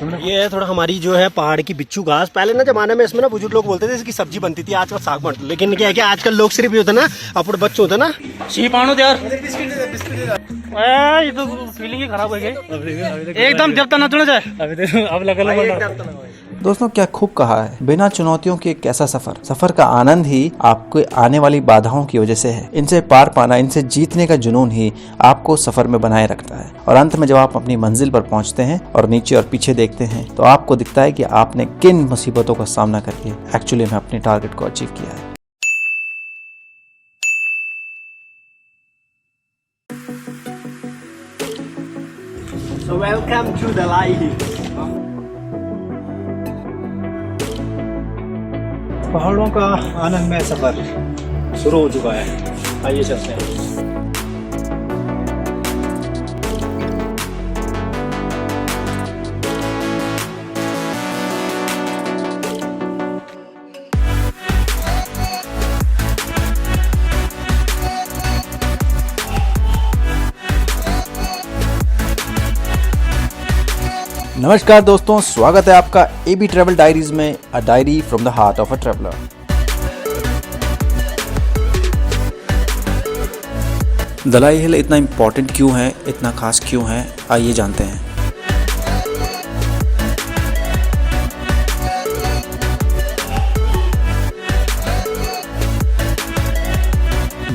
ये है थोड़ा हमारी जो है पहाड़ की बिच्छू घास। पहले ना जमाने में इसमें ना बुजुर्ग लोग बोलते थे इसकी सब्जी बनती थी, आजकल साग बनता। लेकिन क्या है कि आजकल लोग सिर्फ ये होता ना अपने बच्चे होते ना यार ये तो फीलिंग ही खराब हो गई एकदम। जब तक न चुने जाए अब लगा। दोस्तों क्या खूब कहा है, बिना चुनौतियों के एक ऐसा सफर का आनंद ही आपको आने वाली बाधाओं की वजह से है। इनसे पार पाना, इनसे जीतने का जुनून ही आपको सफर में बनाए रखता है। और अंत में जब आप अपनी मंजिल पर पहुंचते हैं और नीचे और पीछे देखते हैं तो आपको दिखता है कि आपने किन मुसीबतों का सामना करके एक्चुअली में अपने टारगेट को अचीव किया है। So welcome to Dalai Hill। पहाड़ों का आनंदमय सफर शुरू हो चुका है, आइए चलते हैं। नमस्कार दोस्तों, स्वागत है आपका एबी ट्रैवल डायरीज में, a diary from the heart of a traveller. Dalai hill इतना इम्पोर्टेंट क्यों है, इतना खास क्यों है, आइए जानते हैं।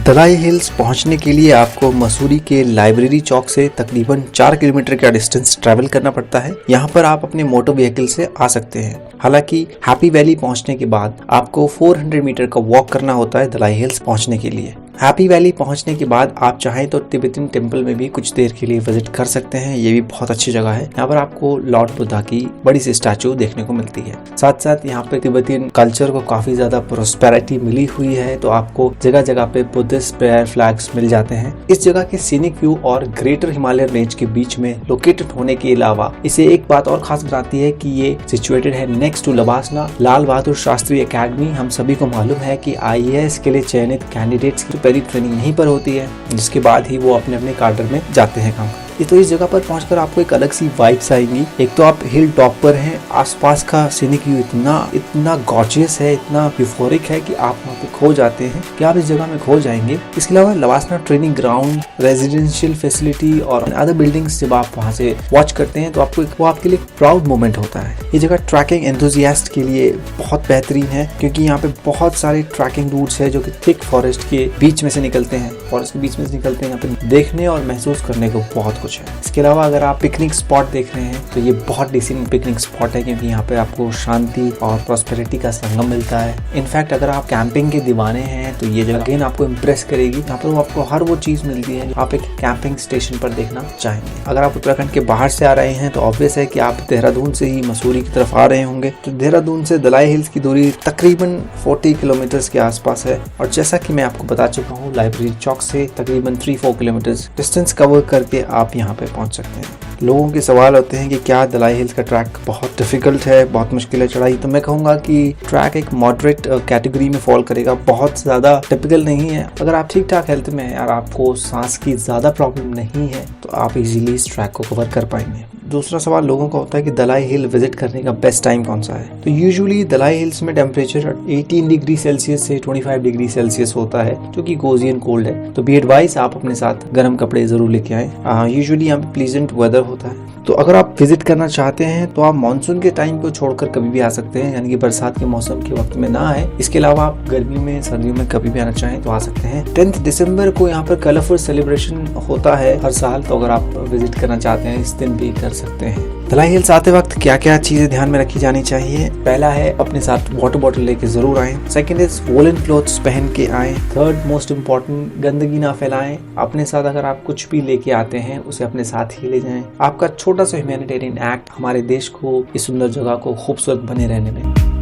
दलाई हिल्स पहुंचने के लिए आपको मसूरी के लाइब्रेरी चौक से तकरीबन 4 किलोमीटर का डिस्टेंस ट्रैवल करना पड़ता है। यहाँ पर आप अपने मोटर व्हीकल से आ सकते हैं। हालांकि हैप्पी वैली पहुंचने के बाद आपको 400 मीटर का वॉक करना होता है दलाई हिल्स पहुंचने के लिए। हैप्पी वैली पहुंचने के बाद आप चाहें तो तिब्बतन टेम्पल में भी कुछ देर के लिए विजिट कर सकते हैं। ये भी बहुत अच्छी जगह है। यहाँ पर आपको लॉर्ड बुद्धा की बड़ी सी स्टैचू देखने को मिलती है। साथ साथ यहाँ पे तिब्बतन कल्चर को काफी ज्यादा प्रोस्पेरिटी मिली हुई है, तो आपको जगह जगह पे बुद्धिस्ट प्रेयर फ्लैग्स मिल जाते हैं। इस जगह के सीनिक व्यू और ग्रेटर हिमालयन रेंज के बीच में लोकेटेड होने के अलावा इसे एक बात और खास बनाती है कि ये सिचुएटेड है next to LBSNAA Lal Bahadur Shastri academy. हम सभी को मालूम है कि IAS के लिए चयनित कैंडिडेट्स की पहली ट्रेनिंग यहीं पर होती है, जिसके बाद ही वो अपने अपने कार्डर में जाते हैं काम। तो इस जगह पर पहुंचकर आपको एक अलग सी वाइब्स आएंगी। एक तो आप हिल टॉप पर हैं, आसपास का सीनिक व्यू इतना गॉर्जियस है, इतना यूफोरिक है कि आप वहाँ पे खो जाते हैं कि आप इस जगह में खो जाएंगे। इसके अलावा लवासना ट्रेनिंग ग्राउंड, रेजिडेंशियल फैसिलिटी और अदर बिल्डिंग्स जब आप वहाँ से वॉच करते हैं तो वो आपके लिए प्राउड मोमेंट होता है। ये जगह ट्रैकिंग एंथुजियास्ट के लिए बहुत बेहतरीन है, क्योंकि यहाँ पे बहुत सारे ट्रैकिंग रूट्स है जो कि थिक फॉरेस्ट के बीच में से निकलते हैं। फॉरेस्ट के बीच में से निकलते हैं, यहाँ पे देखने और महसूस करने को बहुत कुछ है। इसके अलावा अगर आप पिकनिक स्पॉट देख रहे हैं तो ये बहुत डिसेंट पिकनिक स्पॉट है, क्योंकि यहाँ पे आपको शांति और प्रॉस्पेरिटी का संगम मिलता है। इनफैक्ट अगर आप कैंपिंग के दीवाने हैं तो ये जगह अगेन आपको इम्प्रेस करेगी। यहाँ पर आपको हर वो चीज मिलती है जो आप एक कैंपिंग स्टेशन पर देखना चाहेंगे। अगर आप उत्तराखंड के बाहर से आ रहे हैं तो ऑब्वियस है कि आप देहरादून से ही मसूरी की तरफ आ रहे होंगे। तो देहरादून से दलाई हिल्स की दूरी तकरीबन 40 किलोमीटर के आसपास है। और जैसा कि मैं आपको बता चुका हूँ, लाइब्रेरी चौक से तकरीबन 3-4 किलोमीटर डिस्टेंस कवर करके आप यहाँ पे पहुंच सकते हैं। लोगों के सवाल होते हैं कि क्या दलाई हिल्स का ट्रैक बहुत डिफिकल्ट है, बहुत मुश्किल है चढ़ाई। तो मैं कहूँगा कि ट्रैक एक मॉडरेट कैटेगरी में फॉल करेगा, बहुत ज़्यादा टिपिकल नहीं है। अगर आप ठीक ठाक हेल्थ में हैं और आपको सांस की ज़्यादा प्रॉब्लम नहीं है तो आप इजीली इस ट्रैक को कवर कर पाएंगे। दूसरा सवाल लोगों का होता है कि दलाई हिल विजिट करने का बेस्ट टाइम कौन सा है। तो यूजुअली दलाई हिल्स में टेम्परेचर 18 डिग्री सेल्सियस से 25 डिग्री सेल्सियस होता है, जो कि गोजियन कोल्ड है। तो बी एडवाइस आप अपने साथ गर्म कपड़े जरूर लेके आए। यूजुअली यहाँ पे प्लीजेंट वेदर होता है। तो अगर आप विजिट करना चाहते हैं तो आप मानसून के टाइम को छोड़कर कभी भी आ सकते हैं, यानी कि बरसात के मौसम के वक्त में ना आए। इसके अलावा आप गर्मियों में, सर्दियों में कभी भी आना चाहें तो आ सकते हैं। 10 दिसंबर को यहाँ पर कलरफुल सेलिब्रेशन होता है हर साल, तो अगर आप विजिट करना चाहते हैं इस दिन भी कर सकते हैं। दलाई हिल्स आते वक्त क्या क्या चीजें ध्यान में रखी जानी चाहिए। पहला है अपने साथ वाटर बॉटल लेके जरूर आए। सेकंड इज वोलन क्लॉथ्स पहन के आए। थर्ड मोस्ट इम्पोर्टेंट, गंदगी ना फैलाएं। अपने साथ अगर आप कुछ भी लेके आते हैं उसे अपने साथ ही ले जाएं। आपका छोटा सा ह्यूमैनिटेरियन एक्ट हमारे देश को, इस सुंदर जगह को खूबसूरत बने रहने में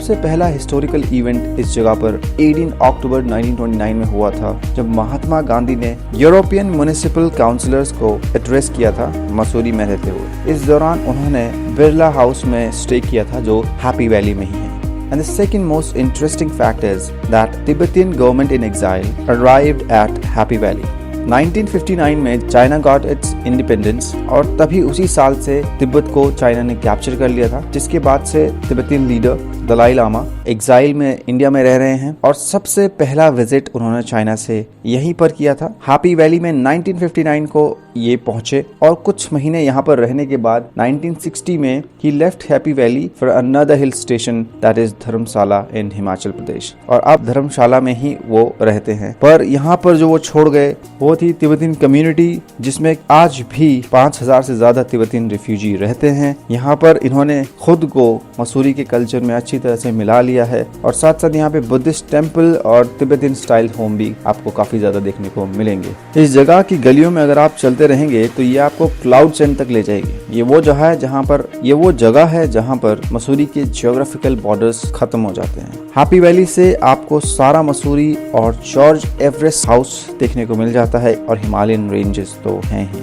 सबसे पहला हिस्टोरिकल इवेंट इस जगह पर 18 अक्टूबर 1929 में हुआ था, जब महात्मा गांधी ने यूरोपियन म्युनिसिपल काउंसिलर्स को एड्रेस किया था मसूरी में रहते हुए। इस दौरान उन्होंने बिरला हाउस में स्टे किया था, जो हैप्पी वैली में ही है। And the second most interesting fact is that Tibetan government in exile arrived at Happy Valley. 1959 में चाइना गॉट इट्स इंडिपेंडेंस और तभी उसी साल से तिब्बत को चाइना ने कैप्चर कर लिया था, जिसके बाद से Tibetan leader Dalai Lama exile में इंडिया में रह रहे हैं और सबसे पहला विजिट उन्होंने चाइना से यहीं पर किया था। हैप्पी वैली में 1959 को ये पहुंचे और कुछ महीने यहाँ पर रहने के बाद 1960 में ही left happy valley for another hill station that is Dharamshala in Himachal Pradesh, और अब धर्मशाला में ही वो रहते हैं। पर यहाँ पर जो वो छोड़ गए वो थी तिब्बतियन कम्युनिटी, जिसमें आज भी 5000 से ज्यादा तिब्बतियन रिफ्यूजी रहते हैं। यहाँ पर इन्होंने खुद को मसूरी के कल्चर में अच्छी तरह से मिला लिया है और साथ साथ यहाँ पे बुद्धिस्ट टेम्पल और तिब्बतियन स्टाइल होम भी आपको काफी ज्यादा देखने को मिलेंगे। इस जगह की गलियों में अगर आप चलते रहेंगे तो ये आपको क्लाउड सेंट तक ले जाएगी। ये वो जगह है जहाँ पर मसूरी के जियोग्राफिकल बॉर्डर्स खत्म हो जाते हैं। हैप्पी वैली से आपको सारा मसूरी और जॉर्ज एवरेस्ट हाउस देखने को मिल जाता है और हिमालयन रेंजेस तो हैं ही।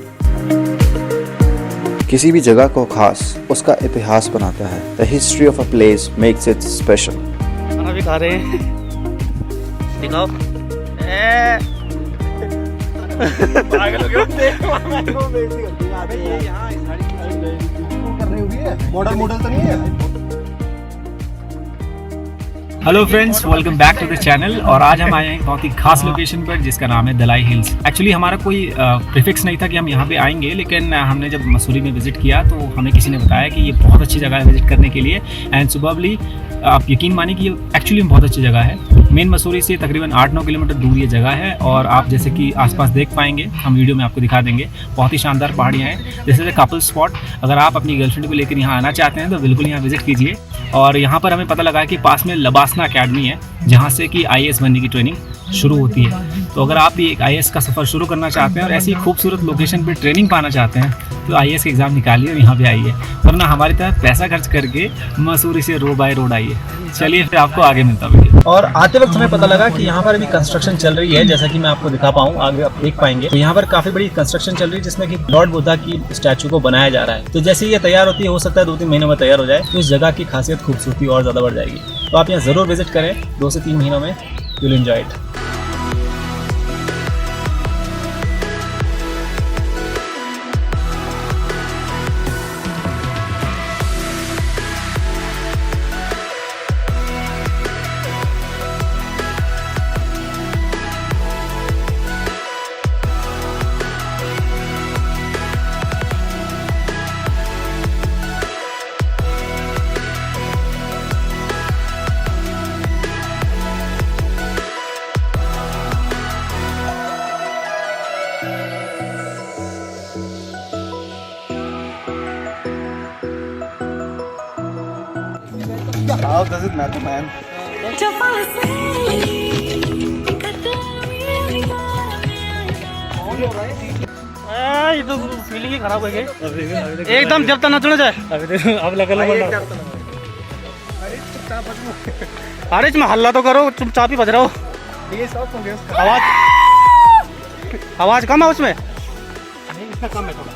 किसी भी जगह को खास उसका इतिहास बनाता है। The history of a place makes it special. खाना भी खा रहे हैं, दिखाओ। मॉडल तो नहीं है। Hello friends, welcome back to the channel. और आज हम आए हैं बहुत ही खास लोकेशन पर जिसका नाम है दलाई हिल्स। एक्चुअली हमारा कोई प्रीफिक्स नहीं था कि हम यहाँ पे आएंगे, लेकिन हमने जब मसूरी में विजिट किया तो हमें किसी ने बताया कि ये बहुत अच्छी जगह है विजिट करने के लिए। एंड सुबहली आप यकीन मानिए कि ये एक्चुअली बहुत अच्छी जगह है। मेन मसूरी से तकरीबन 8-9 किलोमीटर दूर ये जगह है और आप जैसे कि आसपास देख पाएंगे, हम वीडियो में आपको दिखा देंगे, बहुत ही शानदार पहाड़ियाँ हैं। This is a couple spot. अगर आप अपनी गर्लफ्रेंड को लेकर यहाँ आना चाहते हैं तो बिल्कुल यहाँ विजिट कीजिए। और यहाँ पर हमें पता लगा कि पास में लबासना अकेडमी है, जहाँ से कि IAS बनने की ट्रेनिंग शुरू होती है। तो अगर आप भी एक IAS का सफ़र शुरू करना चाहते हैं और ऐसी खूबसूरत लोकेशन पर ट्रेनिंग पाना चाहते हैं तो IAS का एग्ज़ाम निकालिए और यहाँ पे आइए, वरना हमारी तरह पैसा खर्च करके मसूरी से रोड बाय रोड आइए। चलिए फिर आपको आगे मिलता है। और आते वक्त हमें पता लगा कि यहाँ पर अभी कंस्ट्रक्शन चल रही है, जैसा कि मैं आपको दिखा पाऊँ, आगे आप देख पाएंगे। तो यहाँ पर काफी बड़ी कंस्ट्रक्शन चल रही है जिसमें कि लॉर्ड बुद्धा की स्टैचू को बनाया जा रहा है। तो जैसे ये तैयार होती है, हो सकता है 2-3 महीनों में तैयार हो जाए, तो इस जगह की खासियत खूबसूरती और ज्यादा बढ़ जाएगी। तो आप यहाँ जरूर विजिट करें, 2 से 3 महीनों में you will enjoy it. How does it matter, man? ये तो फीलिंग ही खराब हो गई एकदम, जब तक नचना जाए। अब लगा अरे इसमें हल्ला तो करो, चुपचाप ही बज रहा हो। आवाज कम है उसमें, इतना कम है थोड़ा।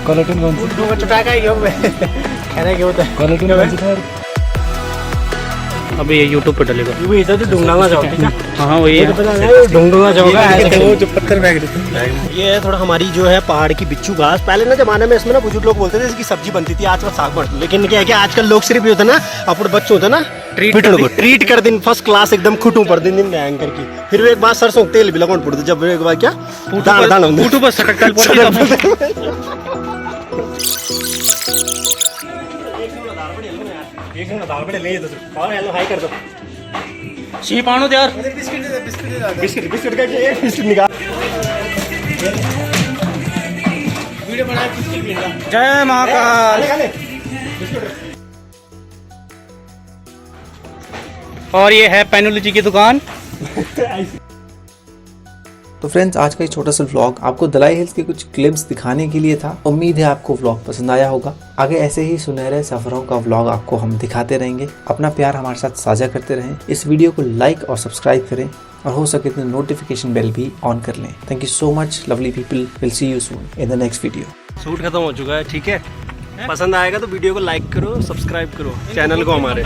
कॉलरटून कौन सी? अभी ये YouTube पे डलेगा। इधर तो ढूंढना जाओ, ठीक है? हाँ वही है, ढूंढना जाओगा जो पत्थर फेंक देते। ये है थोड़ा हमारी जो है पहाड़ की बिच्छू घास। पहले ना जमाने में इसमें ना बुजुर्ग लोग बोलते थे इसकी सब्जी बनती थी, आजकल साग बनती। लेकिन क्या है कि आजकल लोग सिर्फ होता ना अपने बच्चों होता ना ट्रीट कर दिन फर्स्ट क्लास एकदम खुटू पर दिन बैंक की। फिर एक बार सरसों तेल भी लगाउन पड़ता, जब एक बार क्या खुटू पर सटक दाल बड़े ले तो और हेलो हाई कर दो। शी पानो यार, बिस्किट का बिस्किट निकाल। जय महाकाल। और ये है पेनोलॉजी की दुकान। तो फ्रेंड्स, आज का ये छोटा सा व्लॉग आपको दलाई हिल्स के कुछ क्लिप्स दिखाने के लिए था। उम्मीद है आपको व्लॉग पसंद आया होगा। आगे ऐसे ही सुनहरे सफरों का व्लॉग आपको हम दिखाते रहेंगे। अपना प्यार हमारे साथ साझा करते रहें। इस वीडियो को लाइक और सब्सक्राइब करें और हो सके तो नोटिफिकेशन बेल भी ऑन कर लें। Thank you so much lovely people. Will see you soon in the next video. Suit खत्म हो चुका है, ठीक है। पसंद आएगा तो वीडियो को लाइक करो, सब्सक्राइब करो चैनल को हमारे।